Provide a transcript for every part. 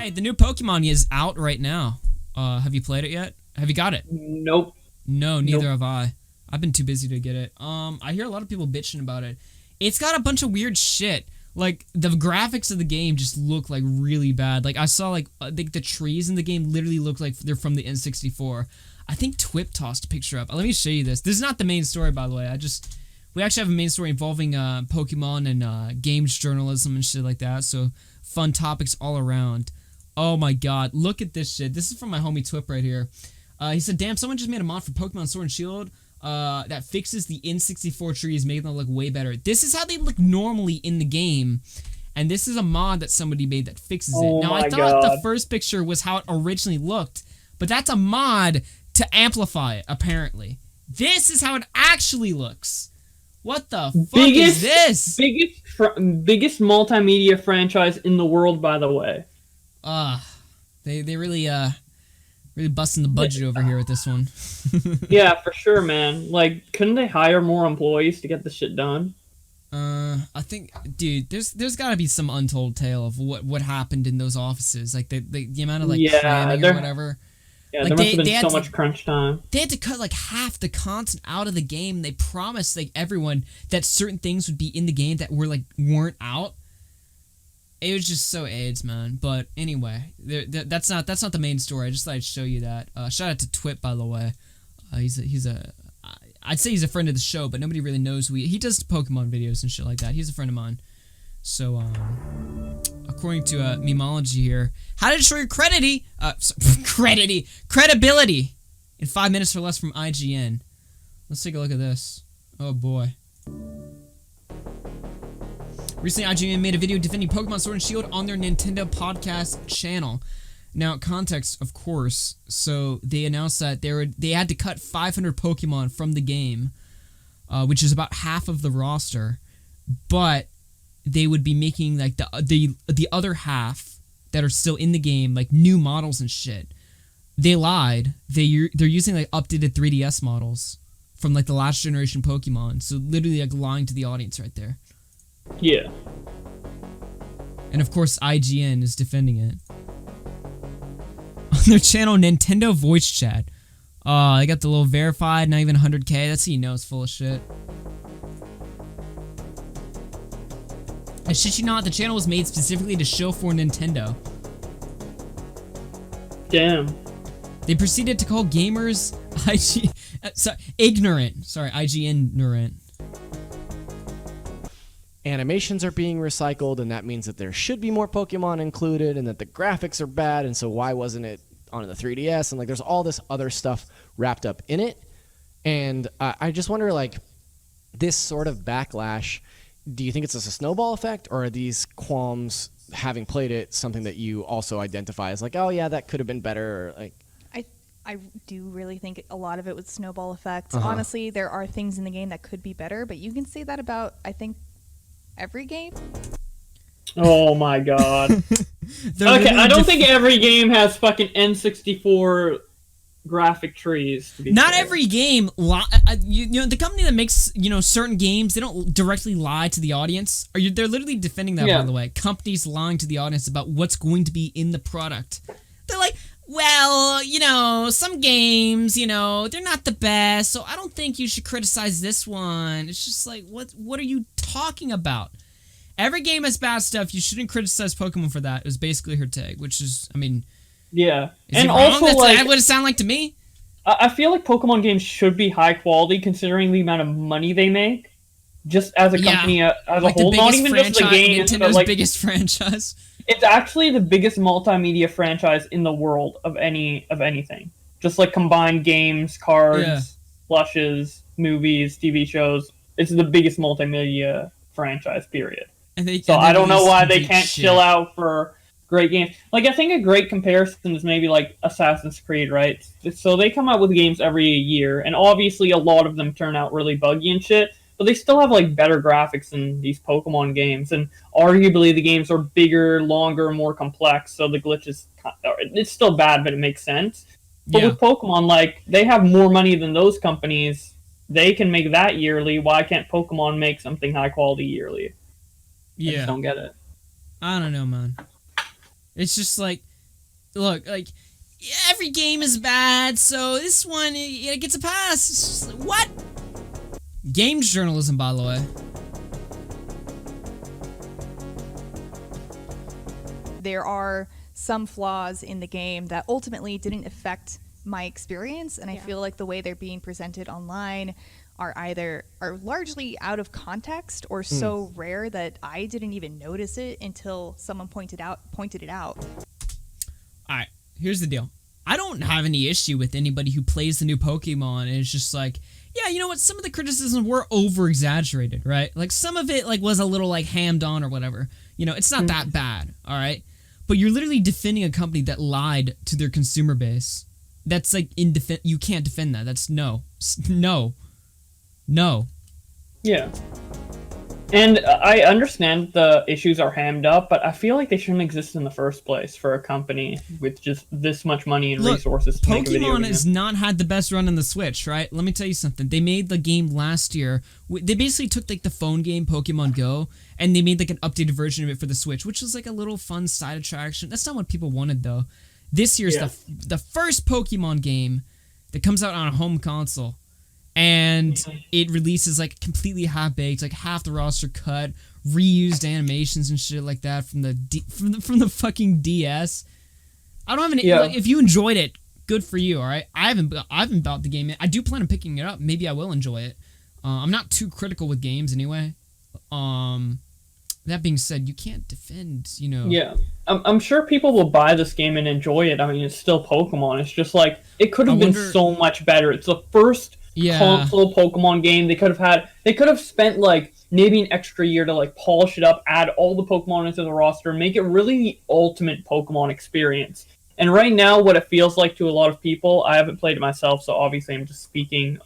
Fortnite, the new Pokemon is out right now. Have you played it yet? Have you got it? Nope. No, neither have I. I've been too busy to get it. I hear a lot of people bitching about it. It's got a bunch of weird shit. Like, the graphics of the game just look, like, really bad. Like, I saw, like, the trees in the game literally look like they're from the N64. I think Twip tossed a picture up. Let me show you this. This is not the main story, by the way. We actually have a main story involving Pokemon and games journalism and shit like that. So, fun topics all around. Oh my god, look at this shit. This is from my homie Twip right here. He said, damn, someone just made a mod for Pokemon Sword and Shield that fixes the N64 trees, making them look way better. This is how they look normally in the game, and this is a mod that somebody made that fixes it. Now, I thought the first picture was how it originally looked, but that's a mod to amplify it, apparently. This is how it actually looks. What the fuck is this? Biggest multimedia franchise in the world, by the way. They really busting the budget over here with this one. Yeah, for sure, man. Like, couldn't they hire more employees to get this shit done? I think, dude, there's got to be some untold tale of what happened in those offices. Like the amount of cramming or whatever. Yeah, like, there must have been so much crunch time. They had to cut like half the content out of the game. They promised like everyone that certain things would be in the game that weren't out. It was just so AIDS, man. But anyway, that's not the main story. I just thought I'd show you that. Shout out to Twip, by the way. I'd say he's a friend of the show, but nobody really knows he does Pokemon videos and shit like that. He's a friend of mine. So, according to Memology here, how to destroy your credibility in 5 minutes or less from IGN. Let's take a look at this. Oh boy. Recently, IGN made a video defending Pokemon Sword and Shield on their Nintendo podcast channel. Now, context, of course. So they announced that they had to cut 500 Pokemon from the game, which is about half of the roster, but they would be making like the other half that are still in the game, like new models and shit. They lied. They're using like updated 3DS models from like the last generation Pokemon. So literally like lying to the audience right there. Yeah. And of course IGN is defending it. On their channel, Nintendo Voice Chat. They got the little verified, not even 100K. That's how you know it's full of shit. I shit you not, the channel was made specifically to show for Nintendo. Damn. They proceeded to call gamers ignorant. Sorry, IGN-norant. Animations are being recycled, and that means that there should be more Pokemon included, and that the graphics are bad, and so why wasn't it on the 3DS? And like, there's all this other stuff wrapped up in it. And I just wonder, like, this sort of backlash, do you think it's just a snowball effect, or are these qualms, having played it, something that you also identify as like, oh yeah, that could have been better, or like? I do really think a lot of it was snowball effect. Honestly, there are things in the game that could be better, but you can say that about, I think, every game. Oh my god. Okay, I don't think every game has fucking N64 graphic trees. To be Not fair. every game. You know, the company that makes certain games, they don't directly lie to the audience. They're literally defending that, by the way. Companies lying to the audience about what's going to be in the product. They're like, well, some games, they're not the best, so I don't think you should criticize this one. It's just like, what are you talking about? Every game has bad stuff. You shouldn't criticize Pokemon for that. It was basically her take, which is, I mean, yeah. Is and he wrong? also, That's like, what it sound like to me. I feel like Pokemon games should be high quality considering the amount of money they make. Just as a company as a whole, not even just the games, Nintendo's but like biggest franchise. It's actually the biggest multimedia franchise in the world of anything. Just like combined games, cards, plushes, movies, TV shows. It's the biggest multimedia franchise, period. So I don't know why they can't chill out for great games. Like, I think a great comparison is maybe like Assassin's Creed, right? So they come out with games every year, and obviously a lot of them turn out really buggy and shit, but they still have like better graphics than these Pokemon games, and arguably the games are bigger, longer, more complex, so the glitches, it's still bad, but it makes sense. But with Pokemon, like, they have more money than those companies. They can make that yearly. Why can't Pokemon make something high quality yearly? I just don't get it. I don't know, man. It's just like, look, like, every game is bad, so this one, it gets a pass. It's just, what? Games journalism, by the way. There are some flaws in the game that ultimately didn't affect my experience, and I feel like the way they're being presented online are largely out of context or so rare that I didn't even notice it until someone pointed it out. Alright, here's the deal. I don't have any issue with anybody who plays the new Pokemon and it's just like, yeah, you know what, some of the criticisms were over-exaggerated, right? Like, some of it, like, was a little, like, hammed on or whatever. You know, it's not that bad, alright? But you're literally defending a company that lied to their consumer base. That's, like, you can't defend that. That's no. Yeah. And I understand the issues are hammed up, but I feel like they shouldn't exist in the first place for a company with just this much money and resources to make a video game. Pokemon has not had the best run on the Switch, right? Let me tell you something. They made the game last year. They basically took, like, the phone game Pokemon Go, and they made, like, an updated version of it for the Switch, which was, like, a little fun side attraction. That's not what people wanted, though. This year's the first Pokemon game that comes out on a home console. And it releases, like, completely half-baked, like, half the roster cut, reused animations and shit like that from the fucking DS. I don't have any... Like, if you enjoyed it, good for you, alright? I haven't bought the game yet. I do plan on picking it up. Maybe I will enjoy it. I'm not too critical with games anyway. That being said, you can't defend, you know... Yeah. I'm sure people will buy this game and enjoy it. I mean, it's still Pokemon. It's just like, it could have been so much better. It's the first... console Pokemon game. They could have spent like maybe an extra year to like polish it up, add all the Pokemon into the roster, make it really the ultimate Pokemon experience. And right now, what it feels like to a lot of people, I haven't played it myself, so obviously I'm just speaking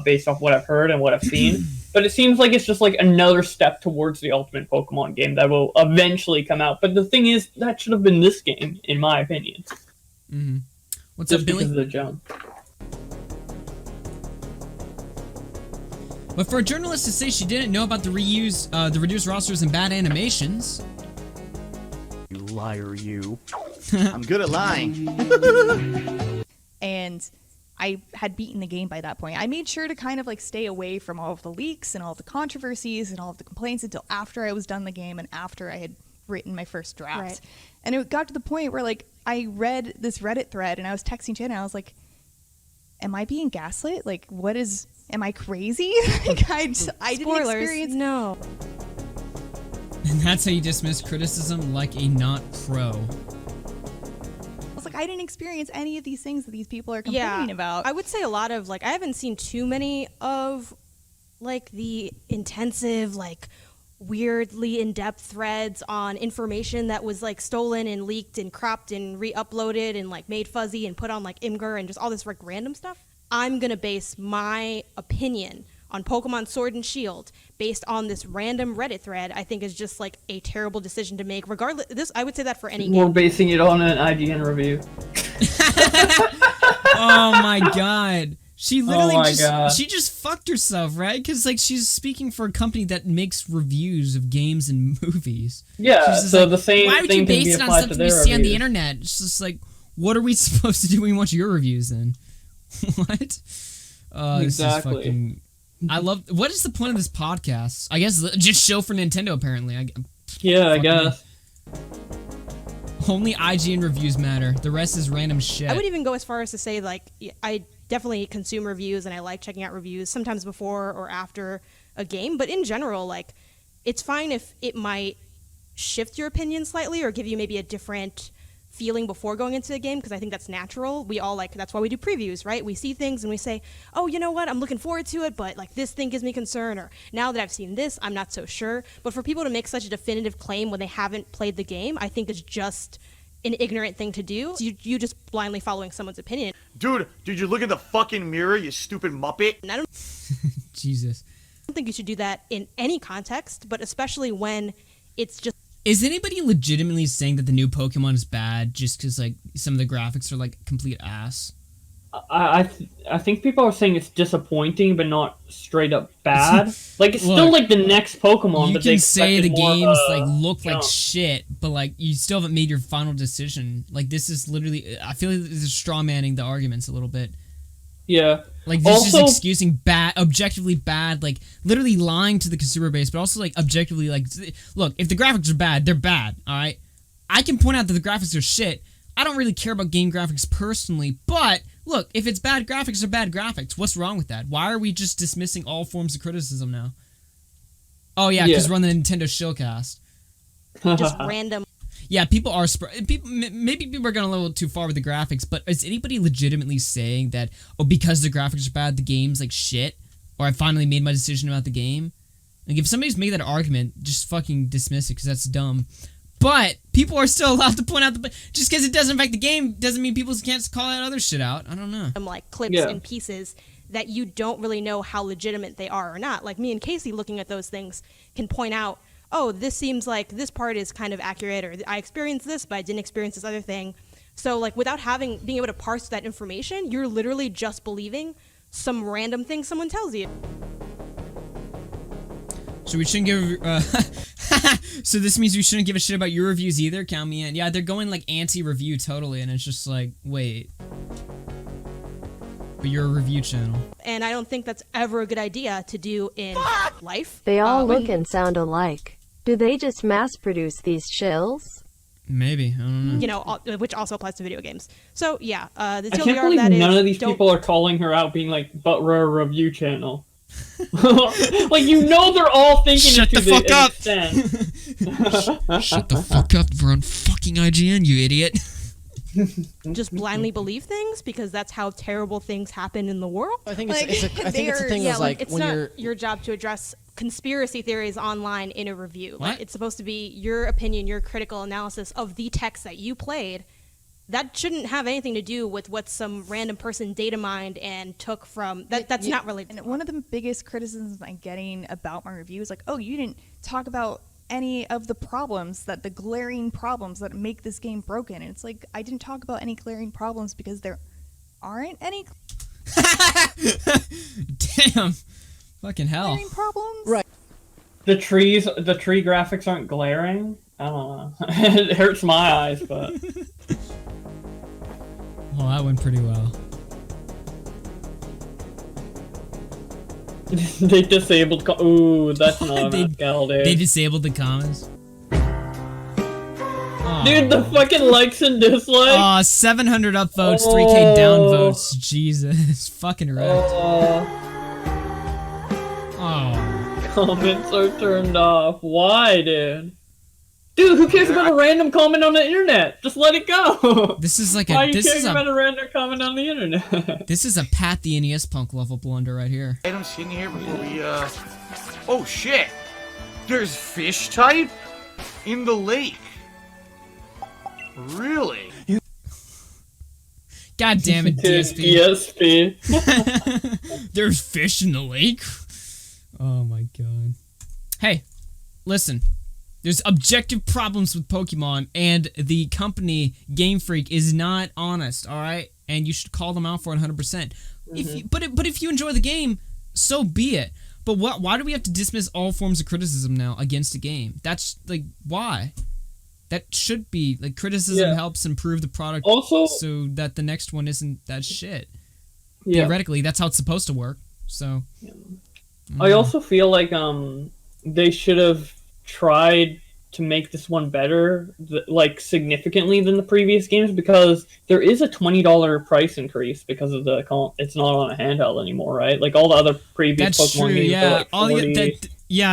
based off what I've heard and what I've seen. But it seems like it's just like another step towards the ultimate Pokemon game that will eventually come out. But the thing is, that should have been this game, in my opinion. What's just up, Billy? Because of the jump. But for a journalist to say she didn't know about the reduced rosters and bad animations... You liar, you. I'm good at lying. And I had beaten the game by that point. I made sure to kind of like stay away from all of the leaks and all of the controversies and all of the complaints until after I was done the game and after I had written my first draft. Right. And it got to the point where like I read this Reddit thread and I was texting Jen and I was like, am I being gaslit? Like, am I crazy? Like, I didn't experience... No. And that's how you dismiss criticism like a not pro. I was like, I didn't experience any of these things that these people are complaining about. I would say a lot of, like, I haven't seen too many of, like, the intensive, like, weirdly in-depth threads on information that was, like, stolen and leaked and cropped and re-uploaded and, like, made fuzzy and put on, like, Imgur and just all this, like, random stuff. I'm gonna base my opinion on Pokemon Sword and Shield based on this random Reddit thread. I think is just like a terrible decision to make. Regardless, I would say that for any game. We're basing it on an IGN review. Oh my god. She literally she just fucked herself, right? Because like she's speaking for a company that makes reviews of games and movies. Yeah, so like, the same why would thing you base it on something we see on the internet? It's just like, what are we supposed to do when we watch your reviews then? What? Exactly. This is fucking... I love... What is the point of this podcast? I guess just show for Nintendo, apparently. I guess. Only IGN reviews matter. The rest is random shit. I would even go as far as to say, like, I definitely consume reviews and I like checking out reviews, sometimes before or after a game. But in general, like, it's fine if it might shift your opinion slightly or give you maybe a different... feeling before going into the game, because I think that's natural. We all that's why we do previews, right? We see things and we say, oh, you know what, I'm looking forward to it, but like this thing gives me concern, or now that I've seen this, I'm not so sure. But for people to make such a definitive claim when they haven't played the game, I think is just an ignorant thing to do. You just blindly following someone's opinion. Dude, did you look in the fucking mirror, you stupid muppet? And I don't Jesus. I don't think you should do that in any context, but especially when it's just... Is anybody legitimately saying that the new Pokemon is bad just because like some of the graphics are like complete ass? I think people are saying it's disappointing, but not straight up bad. Like it's still like the next Pokemon. You but can they say the expected more of games a like look like jump. shit, but like you still haven't made your final decision. Like this is literally, I feel like this is straw manning the arguments a little bit. Yeah. Like this is Also- excusing bad, objectively bad, like literally lying to the consumer base, but also like objectively like, look, if the graphics are bad, they're bad. All right, I can point out that the graphics are shit. I don't really care about game graphics personally, but look, if it's bad graphics, are bad graphics. What's wrong with that? Why are we just dismissing all forms of criticism now? Oh yeah, because we're on the Nintendo Showcast. Just random. Yeah, people are maybe people are going a little too far with the graphics, but is anybody legitimately saying that because the graphics are bad, the game's like shit, or I finally made my decision about the game? Like if somebody's making that argument, just fucking dismiss it because that's dumb. But people are still allowed to point out just because it doesn't affect the game doesn't mean people can't call that other shit out. I don't know. Like clips and pieces that you don't really know how legitimate they are or not. Like me and Casey looking at those things can point out, oh, this seems like this part is kind of accurate, or I experienced this, but I didn't experience this other thing. So like without being able to parse that information, you're literally just believing some random thing someone tells you. So we shouldn't give. So this means we shouldn't give a shit about your reviews either. Count me in. Yeah, they're going like anti-review totally, and it's just like, wait, but you're a review channel. And I don't think that's ever a good idea to do in life. They all look and sound alike. Do they just mass produce these shills? Maybe, I don't know. You know, which also applies to video games. So yeah, the I TLDR can't of believe that is none of these don't- people are calling her out, being like, "But we're a review channel." Like they're all thinking Shut it to the fuck up. extent. Shut the fuck up. We're on fucking IGN, you idiot. just blindly believe things because that's how terrible things happen in the world. I think Like, it's a thing Yeah, is like it's when not you're your job to address conspiracy theories online in a review. What? Like it's supposed to be your opinion, your critical analysis of the text that you played. That shouldn't have anything to do with what some random person data mined and took from. That's not really. And one of the biggest criticisms I'm getting about my review is like, oh, you didn't talk about any of the problems, the glaring problems that make this game broken. And it's like, I didn't talk about any glaring problems because there aren't any Damn. Fucking hell. glaring problems. Right. The tree graphics aren't glaring. I don't know. It hurts my eyes, but Well, that went pretty well. they disabled. Ooh, that's not They- a gal, dude. They disabled the comments. Aw. Dude, the fucking likes and dislikes. Aw, 700 upvotes, 3K downvotes. Jesus. Fucking wrecked. Oh. Comments are turned off. Why, dude? Dude, who cares about a random comment on the internet? Just let it go. This is like Why are a you this caring is about a a random comment on the internet? this is a Pat the NES Punk level blunder right here. Items in here before we, Oh, shit! There's fish type? In the lake. Really? God damn it, Dude, DSP. DSP. There's fish in the lake? Oh my god. Hey, listen. There's objective problems with Pokemon, and the company Gamefreak is not honest, alright? And you should call them out for it 100%. But if you enjoy the game, so be it. But why do we have to dismiss all forms of criticism now against a game? That's, like, why? That should be, like, criticism helps improve the product Also- so that the next one isn't that shit. Yeah. Theoretically, that's how it's supposed to work, so... I also feel like they should have tried to make this one better, like significantly than the previous games, because there is a $20 price increase because of it's not on a handheld anymore, right? Like all the other previous That's Pokemon true, games yeah. are like 40.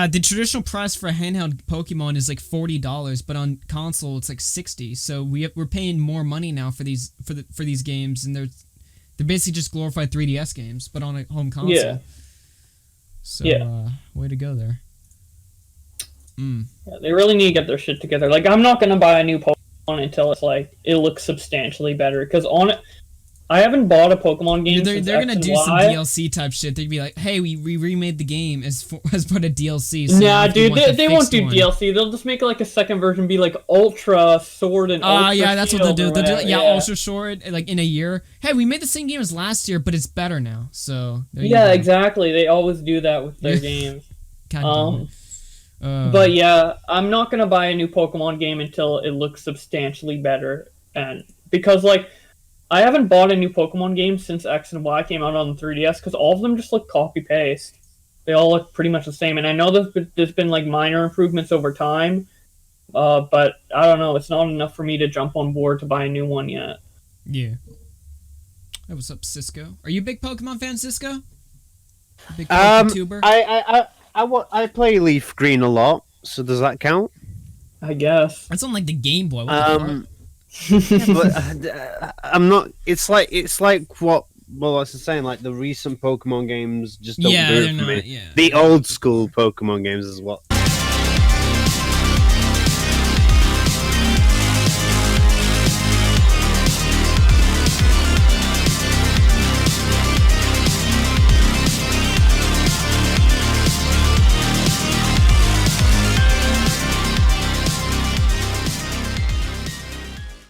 The traditional price for a handheld Pokemon is like $40, but on console it's like $60. So we're paying more money now for these games, and they're basically just glorified 3DS games, but on a home console. Yeah. So Yeah. Way to go there. Yeah, they really need to get their shit together. Like, I'm not gonna buy a new Pokemon until it's like it looks substantially better. Because I haven't bought a Pokemon game. They're since gonna X and do some Y. DLC type shit. They'd be like, "Hey, we remade the game as put a DLC." So Nah, if you dude, want the they won't fixed do one- DLC. They'll just make like a second version, be like Ultra Sword and Ultra yeah, that's what they'll do. Shield or They'll do whatever, yeah, Ultra Short like in a year. Hey, we made the same game as last year, but it's better now. So there you Yeah, go. exactly. They always do that with their games. God damn it. But yeah, I'm not gonna buy a new Pokemon game until it looks substantially better, and because like I haven't bought a new Pokemon game since X and Y came out on the 3DS because all of them just look copy paste. They all look pretty much the same, and I know there's been like minor improvements over time, but I don't know. It's not enough for me to jump on board to buy a new one yet. Yeah. Hey, what's up, Cisco? Are you a big Pokemon fan, Cisco? Big YouTuber? I play Leaf Green a lot, so does that count? I guess. That's on like the Game Boy. What the fuck? But I'm not. It's like what I was saying. Like the recent Pokemon games just don't do they're it for me. not. Yeah. The old school Pokemon games is what